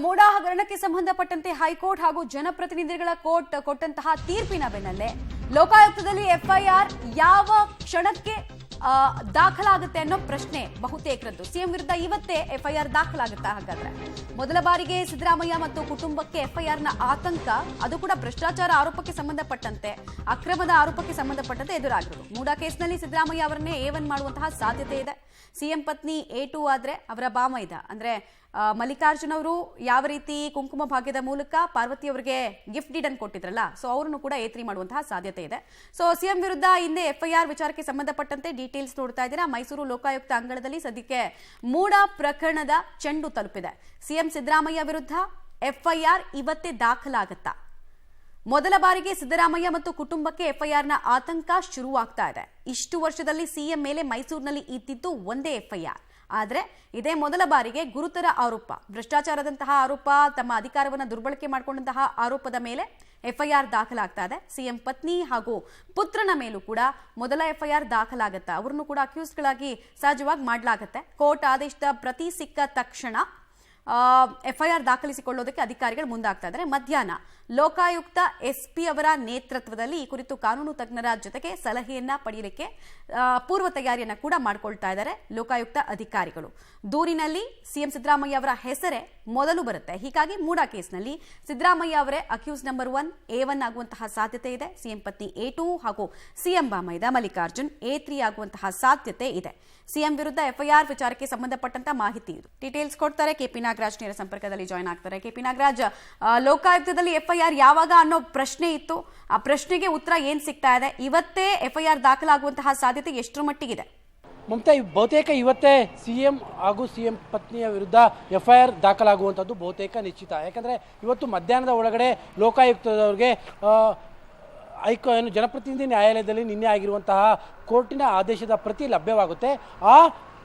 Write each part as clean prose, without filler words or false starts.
ಮೂಡಾ ಹಗರಣಕ್ಕೆ ಸಂಬಂಧಪಟ್ಟಂತೆ ಹೈಕೋರ್ಟ್ ಹಾಗೂ ಜನಪ್ರತಿನಿಧಿಗಳ ಕೋರ್ಟ್ ಕೊಟ್ಟಂತಹ ತೀರ್ಪಿನ ಬೆನ್ನಲ್ಲೇ ಲೋಕಾಯುಕ್ತದಲ್ಲಿ ಎಫ್ಐಆರ್ ಯಾವ ಕ್ಷಣಕ್ಕೆ ದಾಖಲಾಗುತ್ತೆ ಅನ್ನೋ ಪ್ರಶ್ನೆ ಬಹುತೇಕರದ್ದು. ಸಿಎಂ ವಿರುದ್ಧ ಇವತ್ತೇ ಎಫ್ಐಆರ್ ದಾಖಲಾಗುತ್ತಾ? ಹಾಗಾದ್ರೆ ಮೊದಲ ಬಾರಿಗೆ ಸಿದ್ದರಾಮಯ್ಯ ಮತ್ತು ಕುಟುಂಬಕ್ಕೆ ಎಫ್ಐಆರ್ನ ಆತಂಕ, ಅದು ಕೂಡ ಭ್ರಷ್ಟಾಚಾರ ಆರೋಪಕ್ಕೆ ಸಂಬಂಧಪಟ್ಟಂತೆ, ಅಕ್ರಮದ ಆರೋಪಕ್ಕೆ ಸಂಬಂಧಪಟ್ಟಂತೆ ಎದುರಾಗಿರೋದು. ಮೂಡಾ ಕೇಸ್ನಲ್ಲಿ ಸಿದ್ದರಾಮಯ್ಯ ಅವರನ್ನೇ A1 ಮಾಡುವಂತಹ ಸಾಧ್ಯತೆ ಇದೆ. ಸಿಎಂ ಪತ್ನಿ A2 ಆದ್ರೆ ಅವರ ಬಾಮೈದ ಅಂದ್ರೆ ಮಲ್ಲಿಕಾರ್ಜುನ್ ಅವರು ಯಾವ ರೀತಿ ಕುಂಕುಮ ಭಾಗ್ಯದ ಮೂಲಕ ಪಾರ್ವತಿ ಅವರಿಗೆ ಗಿಫ್ಟ್ ಡೀಡ್ ಅನ್ನು ಕೊಟ್ಟಿದ್ರಲ್ಲ, ಸೊ ಅವರನ್ನು ಕೂಡ A3 ಮಾಡುವಂತಹ ಸಾಧ್ಯತೆ ಇದೆ. ಸೊ ಸಿಎಂ ವಿರುದ್ಧ ಹಿಂದೆ ಎಫ್ಐಆರ್ ವಿಚಾರಕ್ಕೆ ಸಂಬಂಧಪಟ್ಟಂತೆ ಡೀಟೇಲ್ಸ್ ನೋಡ್ತಾ ಇದ್ದೀರಾ. ಮೈಸೂರು ಲೋಕಾಯುಕ್ತ ಅಂಗಳದಲ್ಲಿ ಸದ್ಯಕ್ಕೆ ಮೂಡಾ ಪ್ರಕರಣದ ಚೆಂಡು ತಲುಪಿದೆ. ಸಿಎಂ ಸಿದ್ದರಾಮಯ್ಯ ವಿರುದ್ಧ ಎಫ್ಐಆರ್ ಇವತ್ತೇ ದಾಖಲಾಗುತ್ತಾ? ಮೊದಲ ಬಾರಿಗೆ ಸಿದ್ದರಾಮಯ್ಯ ಮತ್ತು ಕುಟುಂಬಕ್ಕೆ ಎಫ್ಐಆರ್ನ ಆತಂಕ ಶುರುವಾಗ್ತಾ ಇದೆ. ಇಷ್ಟು ವರ್ಷದಲ್ಲಿ ಸಿಎಂ ಮೇಲೆ ಮೈಸೂರಿನಲ್ಲಿ ಇದ್ದಿದ್ದು ಒಂದೇ ಎಫ್ಐಆರ್. ಆದರೆ ಇದೇ ಮೊದಲ ಬಾರಿಗೆ ಗುರುತರ ಆರೋಪ, ಭ್ರಷ್ಟಾಚಾರದಂತಹ ಆರೋಪ, ತಮ್ಮ ಅಧಿಕಾರವನ್ನು ದುರ್ಬಳಕೆ ಮಾಡಿಕೊಂಡಂತಹ ಆರೋಪದ ಮೇಲೆ ಎಫ್ಐಆರ್ ದಾಖಲಾಗ್ತಾ ಇದೆ. ಸಿಎಂ ಪತ್ನಿ ಹಾಗೂ ಪುತ್ರನ ಮೇಲೂ ಕೂಡ ಮೊದಲ ಎಫ್ಐಆರ್ ದಾಖಲಾಗುತ್ತೆ. ಅವರನ್ನು ಕೂಡ ಅಕ್ಯೂಸ್ಡ್ಗಳಾಗಿ ಸಹಜವಾಗಿ ಮಾಡಲಾಗುತ್ತೆ. ಕೋರ್ಟ್ ಆದೇಶದ ಪ್ರತಿ ಸಿಕ್ಕ ತಕ್ಷಣ ಎಫ್ಐಆರ್ ದಾಖಲಿಸಿಕೊಳ್ಳೋದಕ್ಕೆ ಅಧಿಕಾರಿಗಳು ಮುಂದಾಗ್ತಾ ಇದ್ದಾರೆ. ಮಧ್ಯಾಹ್ನ ಲೋಕಾಯುಕ್ತ SP ಅವರ ನೇತೃತ್ವದಲ್ಲಿ ಈ ಕುರಿತು ಕಾನೂನು ತಜ್ಞರ ಜೊತೆಗೆ ಸಲಹೆಯನ್ನ ಪಡೆಯಲಿಕ್ಕೆ ಪೂರ್ವ ತಯಾರಿಯನ್ನ ಕೂಡ ಮಾಡಿಕೊಳ್ತಾ ಇದ್ದಾರೆ ಲೋಕಾಯುಕ್ತ ಅಧಿಕಾರಿಗಳು. ದೂರಿನಲ್ಲಿ ಸಿಎಂ ಸಿದ್ದರಾಮಯ್ಯ ಅವರ ಹೆಸರೇ ಮೊದಲು ಬರುತ್ತೆ. ಹೀಗಾಗಿ ಮೂಡಾ ಕೇಸ್ನಲ್ಲಿ ಸಿದ್ದರಾಮಯ್ಯ ಅವರೇ ಅಕ್ಯೂಸ್ ನಂಬರ್ 1 A1 ಆಗುವಂತಹ ಸಾಧ್ಯತೆ ಇದೆ. ಸಿಎಂ ಪತ್ನಿ A2 ಹಾಗೂ ಸಿಎಂ ಬಾಮೈದ ಮಲ್ಲಿಕಾರ್ಜುನ್ A3 ಆಗುವಂತಹ ಸಾಧ್ಯತೆ ಇದೆ. ಸಿಎಂ ವಿರುದ್ಧ ಎಫ್ಐಆರ್ ವಿಚಾರಕ್ಕೆ ಸಂಬಂಧಪಟ್ಟಂತ ಮಾಹಿತಿ ಇದು. ಡೀಟೇಲ್ಸ್ ಕೊಡ್ತಾರೆ KP ನಾಗರಾಜ್, ನೇರ ಸಂಪರ್ಕದಲ್ಲಿ ಜಾಯ್ನ್ ಆಗ್ತಾರೆ. KP ನಾಗರಾಜ್, ಲೋಕಾಯುಕ್ತದಲ್ಲಿ ಎಫ್ಐಆರ್ ಯಾವಾಗ ಅನ್ನೋ ಪ್ರಶ್ನೆ ಇತ್ತು, ಆ ಪ್ರಶ್ನೆಗೆ ಉತ್ತರ ಏನ್ ಸಿಗ್ತಾ ಇದೆ? ಇವತ್ತೇ ಎಫ್ಐಆರ್ ದಾಖಲಾಗುವಂತಹ ಸಾಧ್ಯತೆ ಎಷ್ಟರ ಮಟ್ಟಿಗಿದೆ? ಮಮತಾ, ಬಹುತೇಕ ಇವತ್ತೇ ಸಿಎಂ ಹಾಗೂ ಸಿಎಂ ಪತ್ನಿಯ ವಿರುದ್ಧ ಎಫ್ಐಆರ್ ದಾಖಲಾಗುವಂಥದ್ದು ಬಹುತೇಕ ನಿಶ್ಚಿತ. ಯಾಕಂದರೆ ಇವತ್ತು ಮಧ್ಯಾಹ್ನದ ಒಳಗಡೆ ಲೋಕಾಯುಕ್ತದವರಿಗೆ ಜನಪ್ರತಿನಿಧಿ ನ್ಯಾಯಾಲಯದಲ್ಲಿ ನಿನ್ನೆ ಆಗಿರುವಂತಹ ಕೋರ್ಟಿನ ಆದೇಶದ ಪ್ರತಿ ಲಭ್ಯವಾಗುತ್ತೆ. ಆ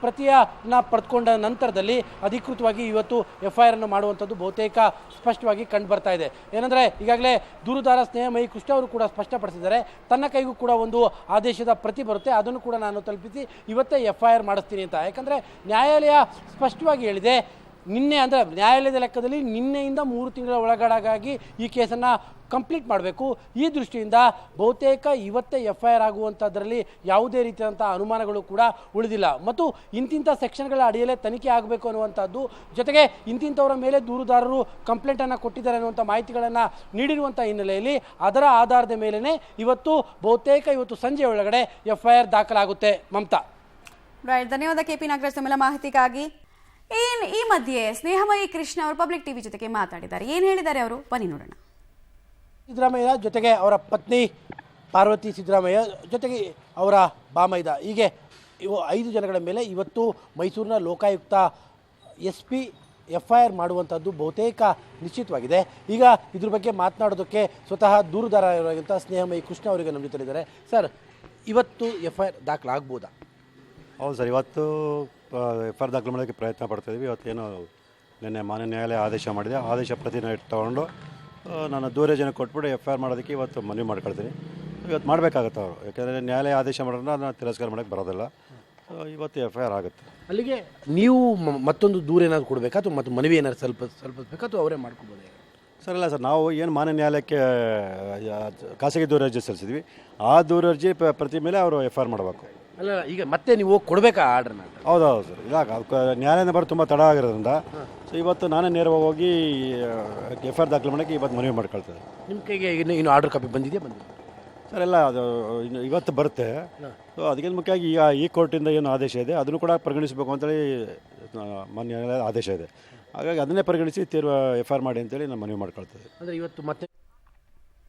ಪ್ರತಿಯನ್ನು ಪಡೆದುಕೊಂಡ ನಂತರದಲ್ಲಿ ಅಧಿಕೃತವಾಗಿ ಇವತ್ತು ಎಫ್ಐಆರ್ ಅನ್ನು ಮಾಡುವಂಥದ್ದು ಬಹುತೇಕ ಸ್ಪಷ್ಟವಾಗಿ ಕಂಡು ಬರ್ತಾ ಇದೆ. ಏನಂದರೆ ಈಗಾಗಲೇ ದೂರುದಾರ ಸ್ನೇಹಮಯಿ ಕೃಷ್ಣ ಅವರು ಕೂಡ ಸ್ಪಷ್ಟಪಡಿಸಿದ್ದಾರೆ, ತನ್ನ ಕೈಗೂ ಕೂಡ ಒಂದು ಆದೇಶದ ಪ್ರತಿ ಬರುತ್ತೆ, ಅದನ್ನು ಕೂಡ ನಾನು ತಲುಪಿಸಿ ಇವತ್ತೇ ಎಫ್ಐಆರ್ ಮಾಡಿಸ್ತೀನಿ ಅಂತ. ಯಾಕಂದರೆ ನ್ಯಾಯಾಲಯ ಸ್ಪಷ್ಟವಾಗಿ ಹೇಳಿದೆ, ನಿನ್ನೆ ಅಂದರೆ ನ್ಯಾಯಾಲಯದ ಲೆಕ್ಕದಲ್ಲಿ ನಿನ್ನೆಯಿಂದ 3 ತಿಂಗಳ ಒಳಗಡೆಗಾಗಿ ಈ ಕೇಸನ್ನು ಕಂಪ್ಲೀಟ್ ಮಾಡಬೇಕು. ಈ ದೃಷ್ಟಿಯಿಂದ ಬಹುತೇಕ ಇವತ್ತೇ ಎಫ್ಐಆರ್ ಆಗುವಂಥದ್ರಲ್ಲಿ ಯಾವುದೇ ರೀತಿಯಾದಂಥ ಅನುಮಾನಗಳು ಕೂಡ ಉಳಿದಿಲ್ಲ. ಮತ್ತು ಇಂತಿಂಥ ಸೆಕ್ಷನ್ಗಳ ಅಡಿಯಲ್ಲೇ ತನಿಖೆ ಆಗಬೇಕು ಅನ್ನುವಂಥದ್ದು, ಜೊತೆಗೆ ಇಂತಿಂಥವರ ಮೇಲೆ ದೂರುದಾರರು ಕಂಪ್ಲೇಂಟನ್ನು ಕೊಟ್ಟಿದ್ದಾರೆ ಅನ್ನುವಂಥ ಮಾಹಿತಿಗಳನ್ನು ನೀಡಿರುವಂಥ ಹಿನ್ನೆಲೆಯಲ್ಲಿ ಅದರ ಆಧಾರದ ಮೇಲೇ ಇವತ್ತು ಬಹುತೇಕ ಇವತ್ತು ಸಂಜೆ ಒಳಗಡೆ ಎಫ್ಐಆರ್ ದಾಖಲಾಗುತ್ತೆ. ಮಮತಾ, ರೈಟ್, ಧನ್ಯವಾದ KP ನಾಗರಾಜ್ ತಮ್ಮೆಲ್ಲ ಮಾಹಿತಿಗಾಗಿ. ಈ ಮಧ್ಯೆ ಸ್ನೇಹಮಯಿ ಕೃಷ್ಣ ಅವರು ಪಬ್ಲಿಕ್ ಟಿವಿ ಜೊತೆಗೆ ಮಾತಾಡಿದ್ದಾರೆ. ಏನು ಹೇಳಿದ್ದಾರೆ ಅವರು, ಬನ್ನಿ ನೋಡೋಣ. ಸಿದ್ದರಾಮಯ್ಯ ಜೊತೆಗೆ ಅವರ ಪತ್ನಿ ಪಾರ್ವತಿ ಸಿದ್ದರಾಮಯ್ಯ ಜೊತೆಗೆ ಅವರ ಬಾಮೈದ, ಹೀಗೆ ಇವು 5 ಜನಗಳ ಮೇಲೆ ಇವತ್ತು ಮೈಸೂರಿನ ಲೋಕಾಯುಕ್ತ SP ಎಫ್ಐಆರ್ ಮಾಡುವಂಥದ್ದು ಬಹುತೇಕ ನಿಶ್ಚಿತವಾಗಿದೆ. ಈಗ ಇದ್ರ ಬಗ್ಗೆ ಮಾತನಾಡೋದಕ್ಕೆ ಸ್ವತಃ ದೂರುದಾರರಾಗಿರುವಂಥ ಸ್ನೇಹಮಯಿ ಕೃಷ್ಣ ಅವರಿಗೆ ನಮ್ಮ ಜೊತೆಲಿದ್ದಾರೆ. ಸರ್, ಇವತ್ತು ಎಫ್ಐಆರ್ ದಾಖಲಾಗ್ಬೋದಾ? ಹೌದು ಸರ್, ಇವತ್ತು ಎಫ್ಐಆರ್ ದಾಖಲು ಮಾಡೋಕ್ಕೆ ಪ್ರಯತ್ನ ಪಡ್ತಾಯಿದ್ವಿ. ಇವತ್ತೇನು ನಿನ್ನೆ ಮಾನ್ಯ ನ್ಯಾಯಾಲಯ ಆದೇಶ ಮಾಡಿದೆ, ಆದೇಶ ಪ್ರತಿನ ತೊಗೊಂಡು ನಾನು ದೂರಜನೆ ಕೊಟ್ಬಿಟ್ಟು ಎಫ್ಐಆರ್ ಮಾಡೋದಕ್ಕೆ ಇವತ್ತು ಮನವಿ ಮಾಡ್ಕೊಳ್ತೀನಿ. ಇವತ್ತು ಮಾಡಬೇಕಾಗತ್ತೆ ಅವರು, ಯಾಕೆಂದರೆ ನ್ಯಾಯಾಲಯ ಆದೇಶ ಮಾಡೋದನ್ನ ನಾನು ತಿರಸ್ಕಾರ ಮಾಡೋಕ್ಕೆ ಬರೋದಿಲ್ಲ. ಇವತ್ತು ಎಫ್ಐಆರ್ ಆಗುತ್ತೆ. ಅಲ್ಲಿಗೆ ನೀವು ಮತ್ತೊಂದು ದೂರ ಏನಾದ್ರು ಕೊಡಬೇಕಾ ಅಥವಾ ಮತ್ತು ಮನವಿ ಏನಾದ್ರು ಸ್ವಲ್ಪ ಬೇಕಾ ಅಥವಾ ಅವರೇ ಮಾಡ್ಕೊಬೋದು? ಸರ್, ಇಲ್ಲ ಸರ್, ನಾವು ಏನು ಮಾನ್ಯ ನ್ಯಾಯಾಲಯಕ್ಕೆ ಖಾಸಗಿ ದೂರ ಅರ್ಜಿ ಸಲ್ಲಿಸಿದ್ವಿ, ಆ ದೂರ ಅರ್ಜಿ ಪ್ರತಿ ಮೇಲೆ ಅವರು ಎಫ್ಐಆರ್ ಮಾಡಬೇಕು. ಅಲ್ಲ, ಈಗ ಮತ್ತೆ ನೀವು ಹೋಗಿ ಕೊಡಬೇಕಾ ಆರ್ಡ್ರನ್ನ? ಹೌದೌದು ಸರ್, ಇಲ್ಲ ನ್ಯಾಯಾಲಯದಿಂದ ಬರೋದು ತುಂಬ ತಡ ಆಗಿರೋದ್ರಿಂದ ಸೊ ಇವತ್ತು ನಾನೇ ನೇರವಾಗಿ ಹೋಗಿ ಎಫ್ಐಆರ್ ದಾಖಲು ಮಾಡೋಕ್ಕೆ ಇವತ್ತು ಮನವಿ ಮಾಡ್ಕೊಳ್ತೇನೆ. ನಿಮ್ಮ ಕೈಗೆ ಇನ್ನು ಆರ್ಡರ್ ಕಾಪಿ ಬಂದಿದೆ? ಸರ್, ಎಲ್ಲ ಅದು ಇವತ್ತು ಬರುತ್ತೆ. ಸೊ ಅದಕ್ಕಿಂತ ಮುಖ್ಯವಾಗಿ ಈಗ ಈ ಕೋರ್ಟಿಂದ ಏನು ಆದೇಶ ಇದೆ ಅದನ್ನು ಕೂಡ ಪರಿಗಣಿಸಬೇಕು ಅಂತೇಳಿ ಮಾನ್ಯ ನ್ಯಾಯಾಲಯದ ಆದೇಶ ಇದೆ. ಹಾಗಾಗಿ ಅದನ್ನೇ ಪರಿಗಣಿಸಿ ಎಫ್ಐಆರ್ ಮಾಡಿ ಅಂತೇಳಿ ನಾನು ಮನವಿ ಮಾಡ್ಕೊಳ್ತೇವೆ. ಅಂದರೆ ಇವತ್ತು ಮತ್ತೆ